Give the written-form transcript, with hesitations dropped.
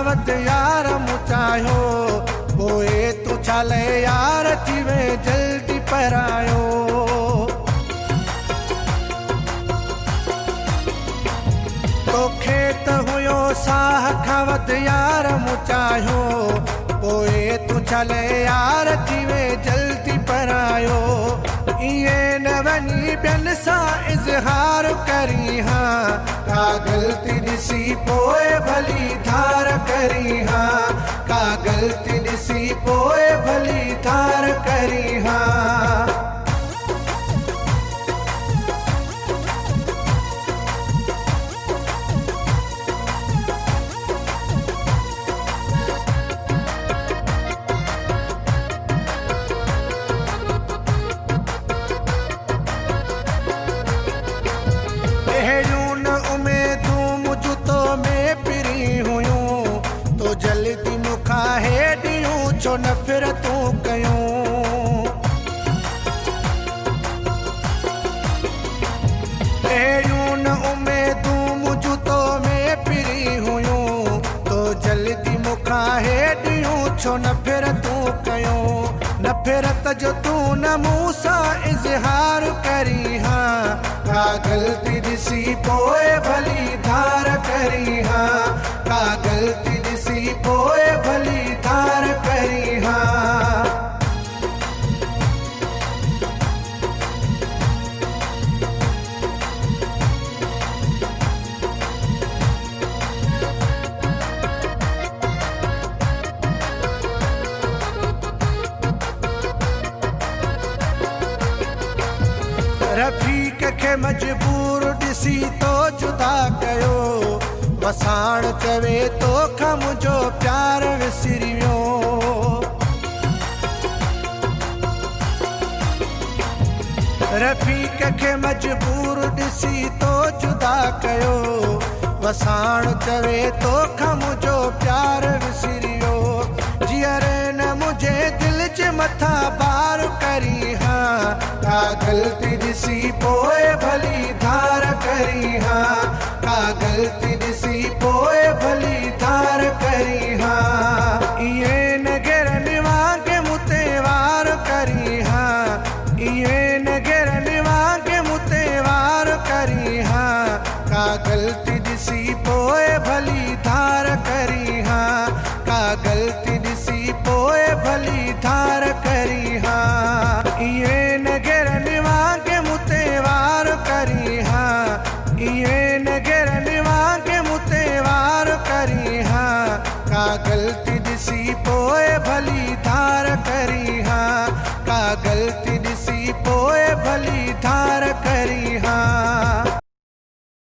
खावत यार मुचायो पोए तू छाले यार थीवे जल्दी परायो। तो खेत हुयो साह खावत यार मुचायो पोए तू छाले यार थीवे जल्दी परायो। ये न वनी बियन सा इजहार करी हाँ का गलती दिसी पोए भली धार करी हाँ का गलती दिसी पोए भली धार करी हाँ। तो जल्दी मुखा है दियूं छो नफ़रतूं कयूं। अहिड़ियूं न उमेदूं मुझूं तो में पिरी हुयूं तो जल्दी मुखा है दियूं छो नफ़रतूं कयूं। नफ़रत जो तू न मूंसां इज़हार करी हाँ का गलती ॾिसी पोइ भली धार करी हाँ का गलती ॾिसी पोइ भली धार करी हाँ। रफ़ीक खे मजबूर ॾिसी तो जुदा कयो वसाण चवे तो खां मुंहिंजो प्यार विसरी वियो। रफ़ीक खे मजबूर ॾिसी तो जुदा कयो वसाण चवे तो खां मुंहिंजो प्यार विसरी वियो। जीअर न मुंहिंजे दिल जे मथां बार करी हाँ का गलती ॾिसी पोइ भली धार करी हाँ का गलती ॾिसी पोइ भली धार करी हाँ। इहे न गिरनि वांगे मुते वार करी हाँ इहे न गिरनि वांगे मुते वार करी हाँ का गलती ॾिसी पोइ भली धार करी हाँ का गलती ॾिसी पोइ भली धार करी हाँ। इहे न गिरनि वांगे मुते वार करी हाँ इहे